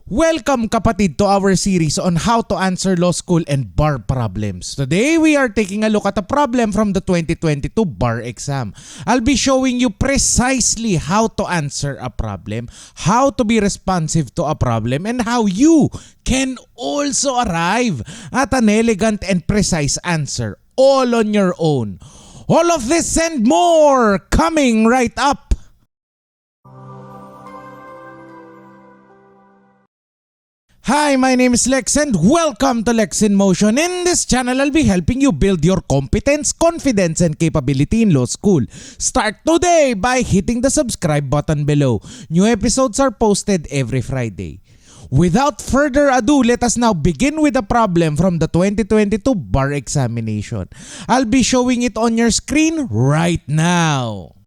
Welcome kapatid to our series on how to answer law school and bar problems. Today we are taking a look at a problem from the 2022 bar exam. I'll be showing you precisely how to answer a problem, how to be responsive to a problem, and how you can also arrive at an elegant and precise answer all on your own. All of this and more coming right up. Hi, my name is Lex and welcome to Lex in Motion. In this channel, I'll be helping you build your competence, confidence, and capability in law school. Start today by hitting the subscribe button below. New episodes are posted every Friday. Without further ado, let us now begin with a problem from the 2022 bar examination. I'll be showing it on your screen right now.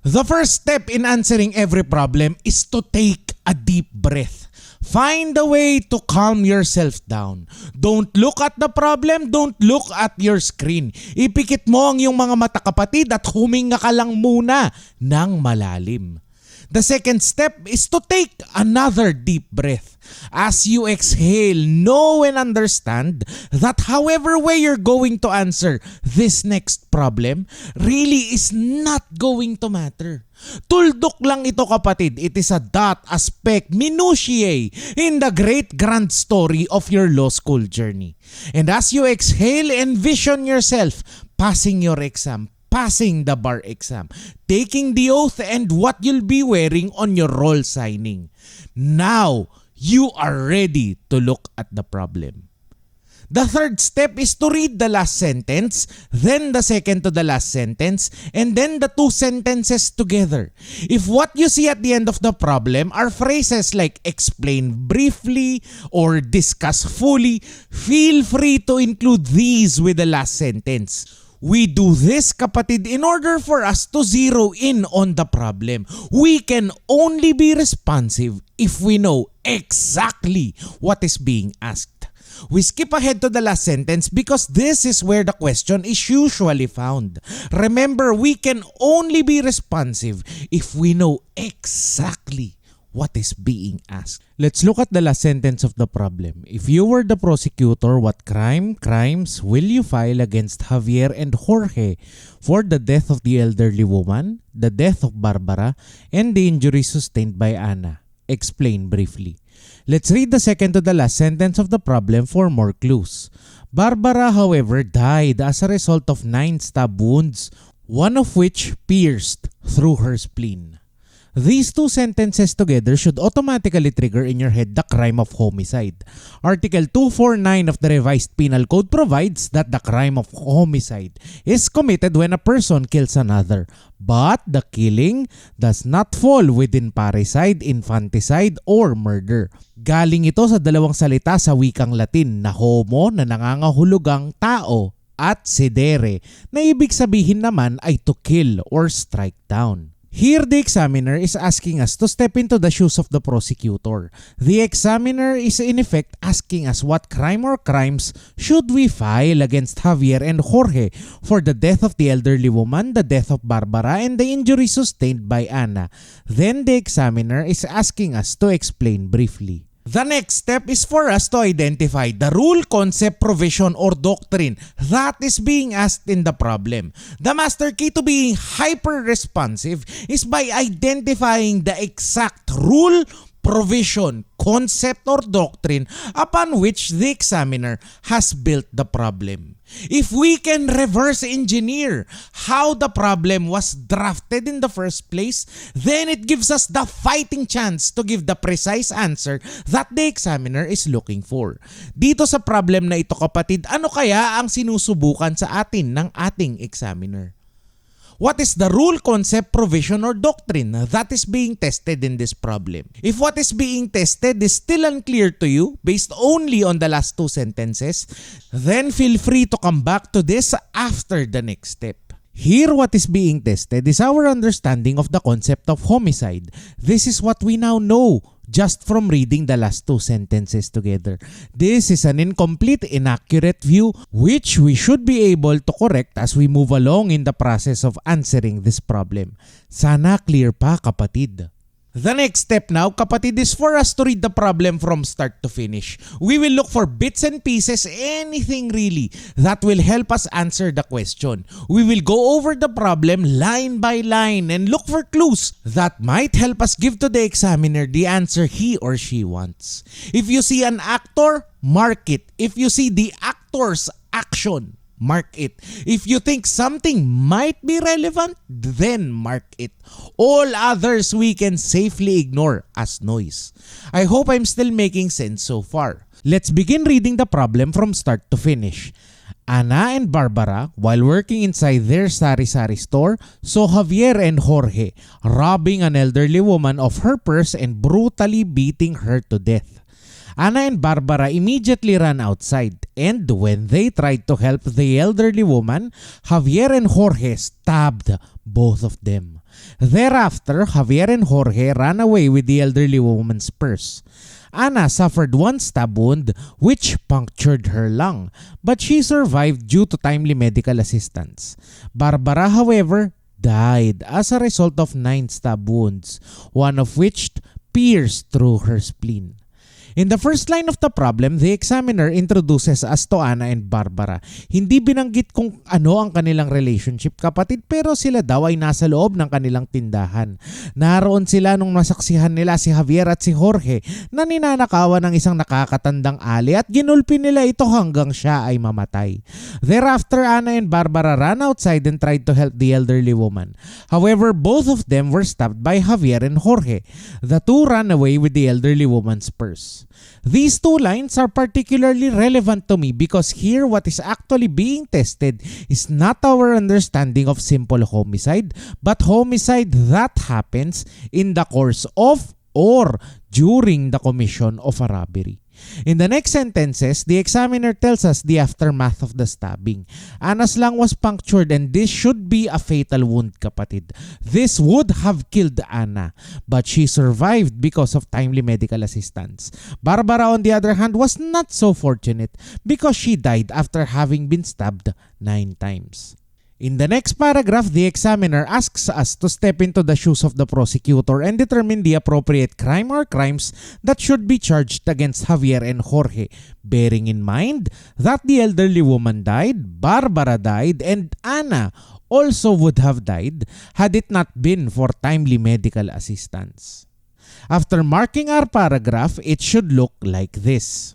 The first step in answering every problem is to take a deep breath. Find a way to calm yourself down. Don't look at the problem, don't look at your screen. Ipikit mo ang iyong mga mata kapatid at huminga ka lang muna ng malalim. The second step is to take another deep breath. As you exhale, know and understand that however way you're going to answer this next problem really is not going to matter. Tuldok lang ito kapatid. It is a dot, a speck, minutiae in the great grand story of your law school journey. And as you exhale, envision yourself passing your exam, passing the bar exam, taking the oath and what you'll be wearing on your roll signing. Now, you are ready to look at the problem. The third step is to read the last sentence, then the second to the last sentence, and then the two sentences together. If what you see at the end of the problem are phrases like explain briefly or discuss fully, feel free to include these with the last sentence. We do this, kapatid, in order for us to zero in on the problem. We can only be responsive if we know exactly what is being asked. We skip ahead to the last sentence because this is where the question is usually found. Remember, we can only be responsive if we know exactly what is being asked. Let's look at the last sentence of the problem. If you were the prosecutor, what crimes will you file against Javier and Jorge for the death of the elderly woman, the death of Barbara, and the injuries sustained by Anna? Explain briefly. Let's read the second to the last sentence of the problem for more clues. Barbara, however, died as a result of 9 stab wounds, one of which pierced through her spleen. These two sentences together should automatically trigger in your head the crime of homicide. Article 249 of the Revised Penal Code provides that the crime of homicide is committed when a person kills another, but the killing does not fall within parricide, infanticide, or murder. Galing ito sa dalawang salita sa wikang Latin na homo na nangangahulugang tao at sedere na ibig sabihin naman ay to kill or strike down. Here, the examiner is asking us to step into the shoes of the prosecutor. The examiner is in effect asking us what crime or crimes should we file against Javier and Jorge for the death of the elderly woman, the death of Barbara, and the injury sustained by Anna. Then the examiner is asking us to explain briefly. The next step is for us to identify the rule, concept, provision, or doctrine that is being asked in the problem. The master key to being hyper-responsive is by identifying the exact rule, provision, concept, or doctrine upon which the examiner has built the problem. If we can reverse engineer how the problem was drafted in the first place, then it gives us the fighting chance to give the precise answer that the examiner is looking for. Dito sa problem na ito kapatid, ano kaya ang sinusubukan sa atin ng ating examiner? What is the rule, concept, provision, or doctrine that is being tested in this problem? If what is being tested is still unclear to you based only on the last two sentences, then feel free to come back to this after the next step. Here, what is being tested is our understanding of the concept of homicide. This is what we now know just from reading the last two sentences together. This is an incomplete, inaccurate view which we should be able to correct as we move along in the process of answering this problem. Sana clear pa, kapatid. The next step now, kapatid, is for us to read the problem from start to finish. We will look for bits and pieces, anything really, that will help us answer the question. We will go over the problem line by line and look for clues that might help us give to the examiner the answer he or she wants. If you see an actor, mark it. If you see the actor's action, mark it. If you think something might be relevant, then mark it. All others we can safely ignore as noise. I hope I'm still making sense so far. Let's begin reading the problem from start to finish. Ana and Barbara, while working inside their sari-sari store, saw Javier and Jorge robbing an elderly woman of her purse and brutally beating her to death. Ana and Barbara immediately ran outside, and when they tried to help the elderly woman, Javier and Jorge stabbed both of them. Thereafter, Javier and Jorge ran away with the elderly woman's purse. Ana suffered one stab wound which punctured her lung, but she survived due to timely medical assistance. Barbara, however, died as a result of 9 stab wounds, one of which pierced through her spleen. In the first line of the problem, the examiner introduces us to Ana and Barbara. Hindi binanggit kung ano ang kanilang relationship, kapatid, pero sila daw ay nasa loob ng kanilang tindahan. Naroon sila nung nasaksihan nila si Javier at si Jorge na ninanakawan ng isang nakakatandang ali at ginulpi nila ito hanggang siya ay mamatay. Thereafter, Ana and Barbara ran outside and tried to help the elderly woman. However, both of them were stabbed by Javier and Jorge. The two ran away with the elderly woman's purse. These two lines are particularly relevant to me because here what is actually being tested is not our understanding of simple homicide, but homicide that happens in the course of or during the commission of a robbery. In the next sentences, the examiner tells us the aftermath of the stabbing. Ana's lung was punctured and this should be a fatal wound, kapatid. This would have killed Ana, but she survived because of timely medical assistance. Barbara, on the other hand, was not so fortunate because she died after having been stabbed 9 times. In the next paragraph, the examiner asks us to step into the shoes of the prosecutor and determine the appropriate crime or crimes that should be charged against Javier and Jorge, bearing in mind that the elderly woman died, Barbara died, and Ana also would have died had it not been for timely medical assistance. After marking our paragraph, it should look like this.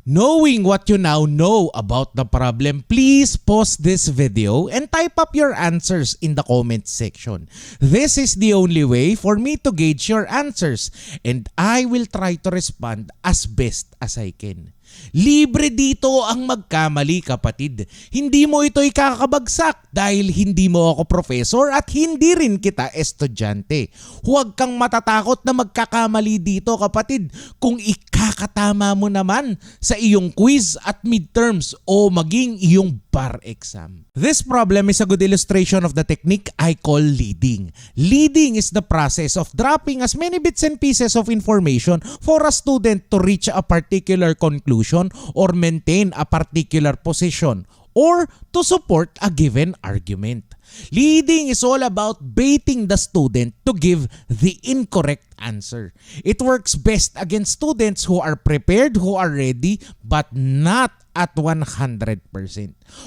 Knowing what you now know about the problem, please pause this video and type up your answers in the comment section. This is the only way for me to gauge your answers and I will try to respond as best as I can. Libre dito ang magkamali, kapatid. Hindi mo ito ikakabagsak dahil hindi mo ako professor at hindi rin kita estudyante. Huwag kang matatakot na magkakamali dito, kapatid, kung ikakatama mo naman sa iyong quiz at midterms o maging iyong bar exam. This problem is a good illustration of the technique I call leading. Leading is the process of dropping as many bits and pieces of information for a student to reach a particular conclusion or maintain a particular position or to support a given argument. Leading is all about baiting the student to give the incorrect answer. It works best against students who are prepared, who are ready, but not at 100%.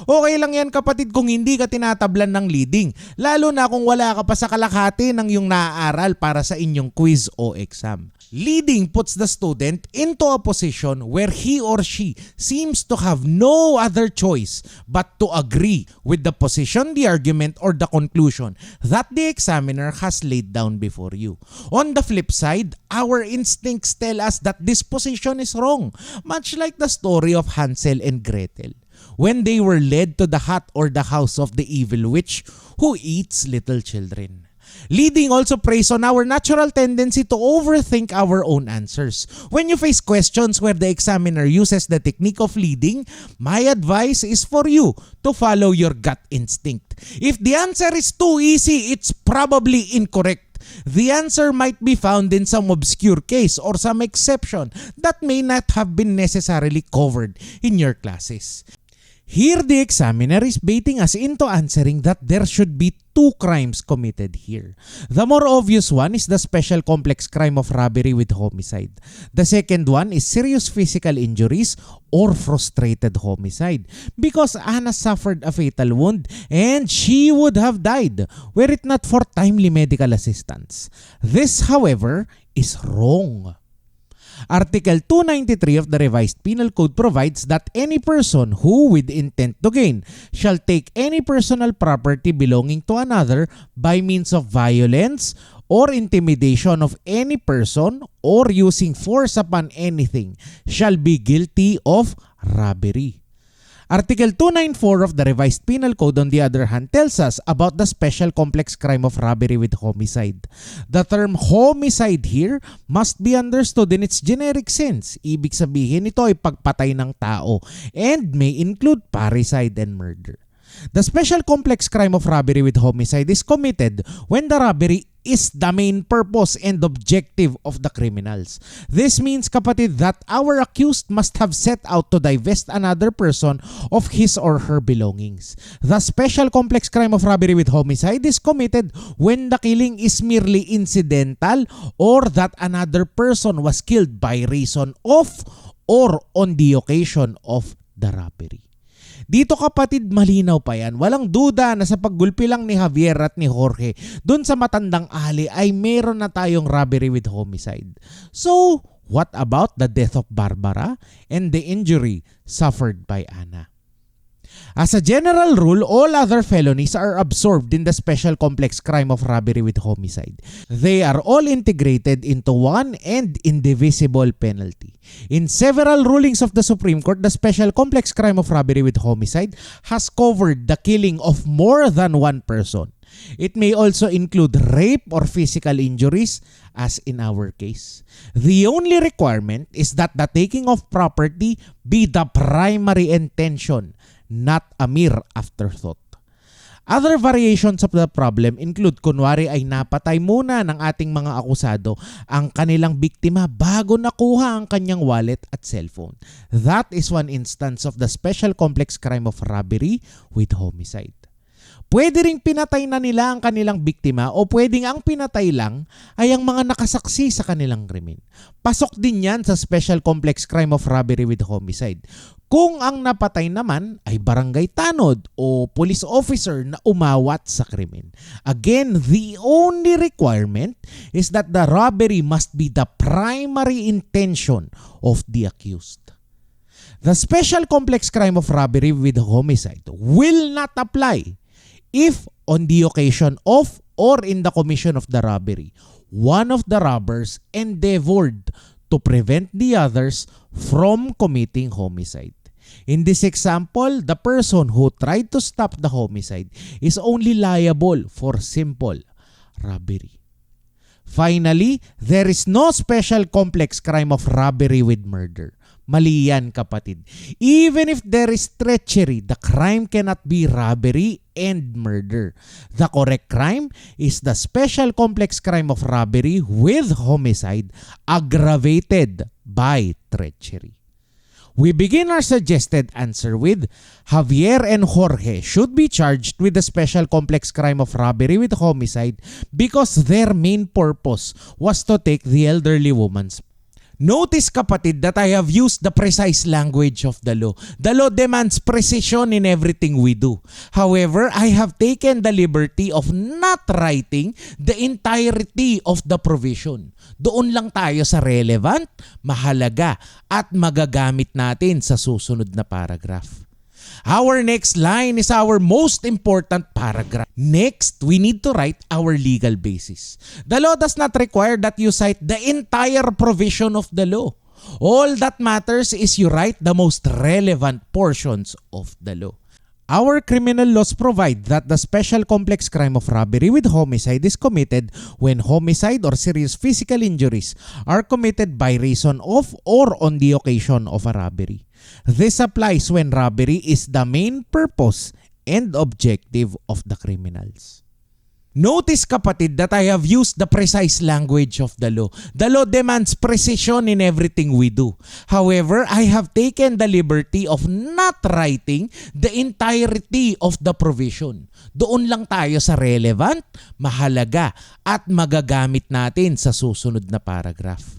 Okay lang yan, kapatid, kung hindi ka tinatablan ng leading, lalo na kung wala ka pa sa kalahati ng iyong naaaral para sa inyong quiz o exam. Leading puts the student into a position where he or she seems to have no other choice but to agree with the position, the argument, or the conclusion that the examiner has laid down before you. On the flip side, our instincts tell us that this position is wrong, much like the story of Hansel and Gretel, when they were led to the hut or the house of the evil witch who eats little children. Leading also preys on our natural tendency to overthink our own answers. When you face questions where the examiner uses the technique of leading, my advice is for you to follow your gut instinct. If the answer is too easy, it's probably incorrect. The answer might be found in some obscure case or some exception that may not have been necessarily covered in your classes. Here, the examiner is baiting us into answering that there should be two crimes committed here. The more obvious one is the special complex crime of robbery with homicide. The second one is serious physical injuries or frustrated homicide, because Anna suffered a fatal wound and she would have died were it not for timely medical assistance. This, however, is wrong. Article 293 of the Revised Penal Code provides that any person who with intent to gain shall take any personal property belonging to another by means of violence or intimidation of any person or using force upon anything shall be guilty of robbery. Article 294 of the Revised Penal Code, on the other hand, tells us about the special complex crime of robbery with homicide. The term homicide here must be understood in its generic sense. Ibig sabihin, ito ay pagpatay ng tao and may include parricide and murder. The special complex crime of robbery with homicide is committed when the robbery is the main purpose and objective of the criminals. This means, kapatid, that our accused must have set out to divest another person of his or her belongings. The special complex crime of robbery with homicide is committed when the killing is merely incidental or that another person was killed by reason of or on the occasion of the robbery. Dito, kapatid, malinaw pa yan. Walang duda na sa paggulpi lang ni Javier at ni Jorge dun sa matandang ali ay meron na tayong robbery with homicide. So, what about the death of Barbara and the injury suffered by Anna? As a general rule, all other felonies are absorbed in the special complex crime of robbery with homicide. They are all integrated into one and indivisible penalty. In several rulings of the Supreme Court, the special complex crime of robbery with homicide has covered the killing of more than one person. It may also include rape or physical injuries, as in our case. The only requirement is that the taking of property be the primary intention, not a mere afterthought. Other variations of the problem include kunwari ay napatay muna ng ating mga akusado ang kanilang biktima bago nakuha ang kanyang wallet at cellphone. That is one instance of the special complex crime of robbery with homicide. Pwede ring pinatay na nila ang kanilang biktima o pwedeng ang pinatay lang ay ang mga nakasaksi sa kanilang krimen. Pasok din yan sa special complex crime of robbery with homicide. Kung ang napatay naman ay barangay tanod o police officer na umawat sa krimen. Again, the only requirement is that the robbery must be the primary intention of the accused. The special complex crime of robbery with homicide will not apply if on the occasion of or in the commission of the robbery, one of the robbers endeavored to prevent the others from committing homicide. In this example, the person who tried to stop the homicide is only liable for simple robbery. Finally, there is no special complex crime of robbery with murder. Mali yan, kapatid. Even if there is treachery, the crime cannot be robbery and murder. The correct crime is the special complex crime of robbery with homicide aggravated by treachery. We begin our suggested answer with Javier and Jorge should be charged with the special complex crime of robbery with homicide because their main purpose was to take the elderly woman's. Notice, kapatid, that I have used the precise language of the law. The law demands precision in everything we do. However, I have taken the liberty of not writing the entirety of the provision. Doon lang tayo sa relevant, mahalaga, at magagamit natin sa susunod na paragraph. Our next line is our most important paragraph. Next, we need to write our legal basis. The law does not require that you cite the entire provision of the law. All that matters is you write the most relevant portions of the law. Our criminal laws provide that the special complex crime of robbery with homicide is committed when homicide or serious physical injuries are committed by reason of or on the occasion of a robbery. This applies when robbery is the main purpose and objective of the criminals. Notice, kapatid, that I have used the precise language of the law. The law demands precision in everything we do. However, I have taken the liberty of not writing the entirety of the provision. Doon lang tayo sa relevant, mahalaga, at magagamit natin sa susunod na paragraph.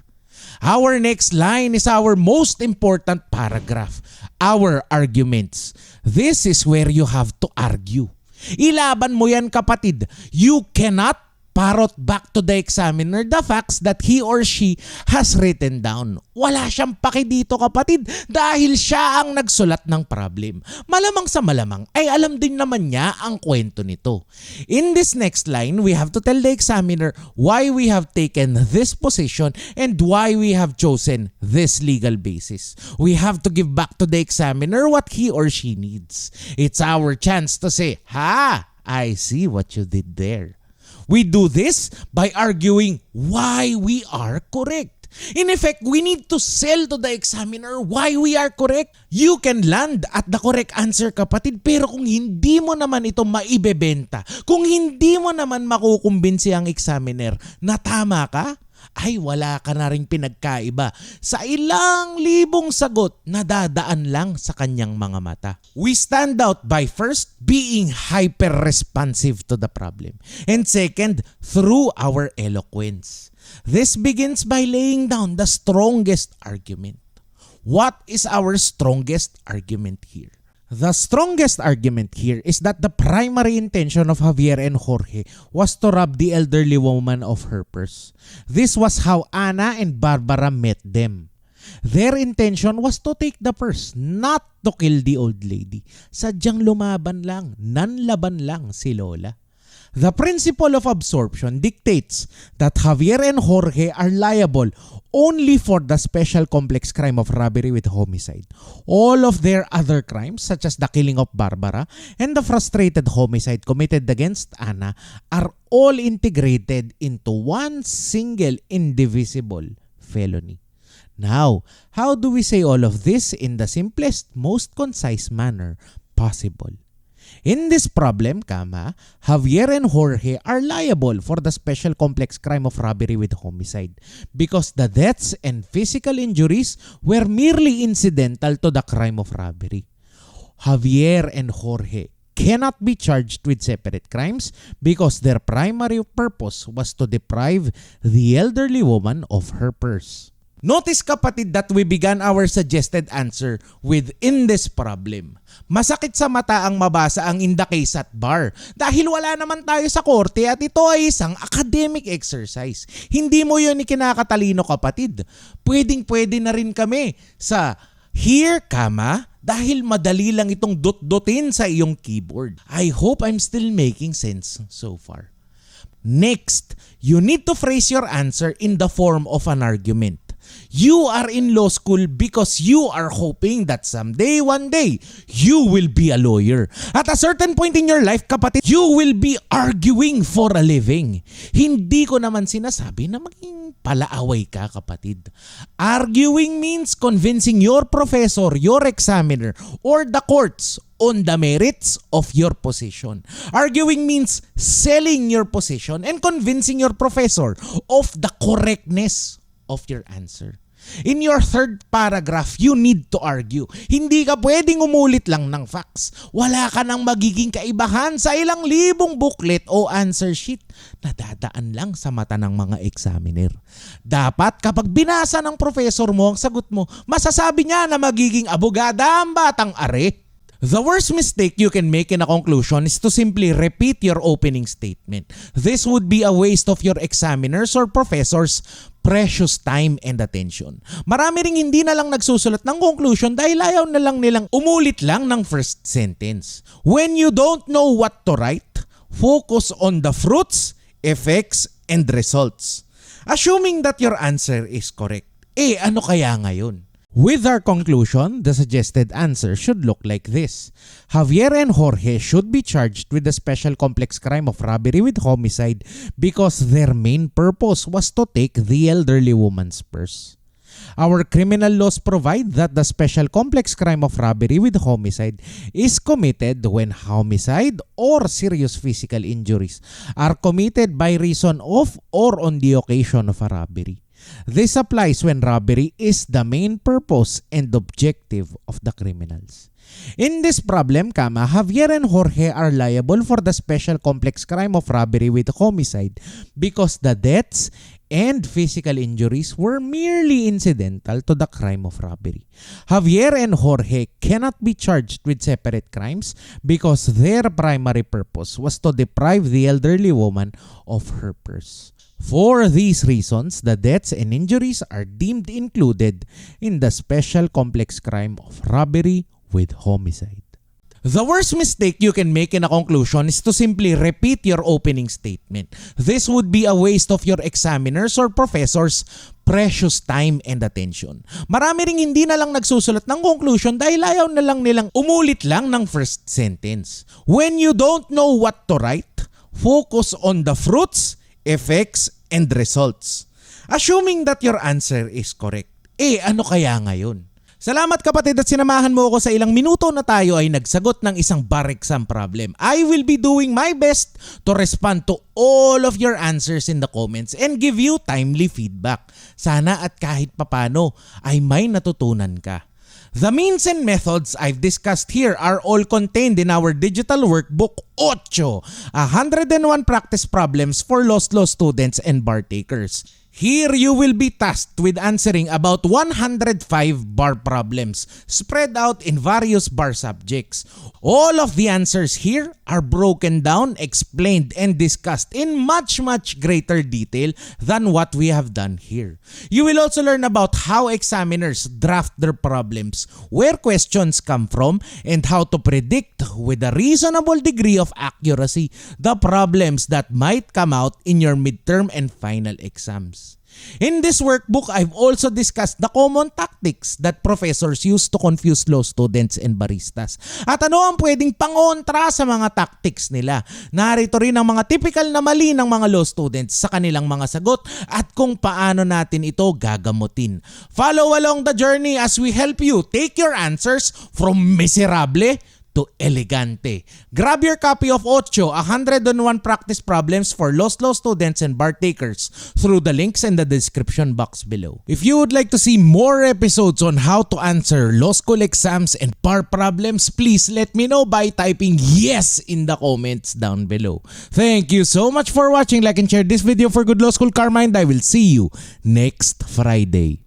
Our next line is our most important paragraph, our arguments. This is where you have to argue. Ilaban mo yan, kapatid. You cannot parrot back to the examiner the facts that he or she has written down. Wala siyang paki dito, kapatid, dahil siya ang nagsulat ng problem. Malamang sa malamang ay alam din naman niya ang kwento nito. In this next line, we have to tell the examiner why we have taken this position and why we have chosen this legal basis. We have to give back to the examiner what he or she needs. It's our chance to say, "Ha, I see what you did there." We do this by arguing why we are correct. In effect, we need to sell to the examiner why we are correct. You can land at the correct answer, kapatid, pero kung hindi mo naman ito maibebenta, kung hindi mo naman makukumbinsi ang examiner na tama ka, ay wala ka na rin pinagkaiba sa ilang libong sagot na dadaan lang sa kanyang mga mata. We stand out by first being hyper-responsive to the problem, and second, through our eloquence. This begins by laying down the strongest argument. What is our strongest argument here? The strongest argument here is that the primary intention of Javier and Jorge was to rob the elderly woman of her purse. This was how Ana and Barbara met them. Their intention was to take the purse, not to kill the old lady. Sadyang lumaban lang, nanlaban lang si Lola. The principle of absorption dictates that Javier and Jorge are liable only for the special complex crime of robbery with homicide. All of their other crimes, such as the killing of Barbara and the frustrated homicide committed against Ana, are all integrated into one single indivisible felony. Now, how do we say all of this in the simplest, most concise manner possible? In this problem, Javier and Jorge are liable for the special complex crime of robbery with homicide because the deaths and physical injuries were merely incidental to the crime of robbery. Javier and Jorge cannot be charged with separate crimes because their primary purpose was to deprive the elderly woman of her purse. Notice, kapatid, that we began our suggested answer with "in this problem." Masakit sa mata ang mabasa ang "in the case at bar" dahil wala naman tayo sa korte at ito ay isang academic exercise. Hindi mo yun ikinakatalino, kapatid. Pwedeng-pwede na rin kami sa "here, dahil madali lang itong dot-dotin sa iyong keyboard. I hope I'm still making sense so far. Next, you need to phrase your answer in the form of an argument. You are in law school because you are hoping that someday, one day, you will be a lawyer. At a certain point in your life, kapatid, you will be arguing for a living. Hindi ko naman sinasabi na maging palaaway ka, kapatid. Arguing means convincing your professor, your examiner, or the courts on the merits of your position. Arguing means selling your position and convincing your professor of the correctness of your answer. In your third paragraph, you need to argue. Hindi ka pwedeng umulit lang ng facts. Wala ka nang magiging kaibahan sa ilang libong booklet o answer sheet na dadaan lang sa mata ng mga examiner. Dapat kapag binasa ng professor mo ang sagot mo, masasabi niya na magiging abogada ang batang are. The worst mistake you can make in a conclusion is to simply repeat your opening statement. This would be a waste of your examiners or professors' precious time and attention. Marami ring hindi na lang nagsusulat ng conclusion dahil ayaw na lang nilang umulit lang ng first sentence. When you don't know what to write, focus on the fruits, effects, and results. Assuming that your answer is correct. Ano kaya ngayon? With our conclusion, the suggested answer should look like this. Javier and Jorge should be charged with the special complex crime of robbery with homicide because their main purpose was to take the elderly woman's purse. Our criminal laws provide that the special complex crime of robbery with homicide is committed when homicide or serious physical injuries are committed by reason of or on the occasion of a robbery. This applies when robbery is the main purpose and objective of the criminals. In this problem, Javier and Jorge are liable for the special complex crime of robbery with homicide because the deaths and physical injuries were merely incidental to the crime of robbery. Javier and Jorge cannot be charged with separate crimes because their primary purpose was to deprive the elderly woman of her purse. For these reasons, the deaths and injuries are deemed included in the special complex crime of robbery with homicide. The worst mistake you can make in a conclusion is to simply repeat your opening statement. This would be a waste of your examiners or professors' precious time and attention. Marami ring hindi na lang nagsusulat ng conclusion dahil ayaw na lang nilang umulit lang ng first sentence. When you don't know what to write, focus on the fruits, effects, and results. Assuming that your answer is correct. Ano kaya ngayon? Salamat kapatid at sinamahan mo ako sa ilang minuto na tayo ay nagsagot ng isang bar exam problem. I will be doing my best to respond to all of your answers in the comments and give you timely feedback. Sana at kahit papano ay may natutunan ka. The means and methods I've discussed here are all contained in our digital workbook 8, 101 practice problems for lost law students and bar takers. Here you will be tasked with answering about 105 bar problems spread out in various bar subjects. All of the answers here are broken down, explained, and discussed in much greater detail than what we have done here. You will also learn about how examiners draft their problems, where questions come from, and how to predict with a reasonable degree of accuracy the problems that might come out in your midterm and final exams. In this workbook, I've also discussed the common tactics that professors use to confuse law students and baristas. At ano ang pwedeng pangontra sa mga tactics nila? Narito rin ang mga typical na mali ng mga law students sa kanilang mga sagot at kung paano natin ito gagamutin. Follow along the journey as we help you take your answers from miserable to elegante. Grab your copy of 8, 101 practice problems for lost law students and bar takers through the links in the description box below. If you would like to see more episodes on how to answer law school exams and bar problems, please let me know by typing yes in the comments down below. Thank you so much for watching. Like and share this video for good law school karma, and I will see you next Friday.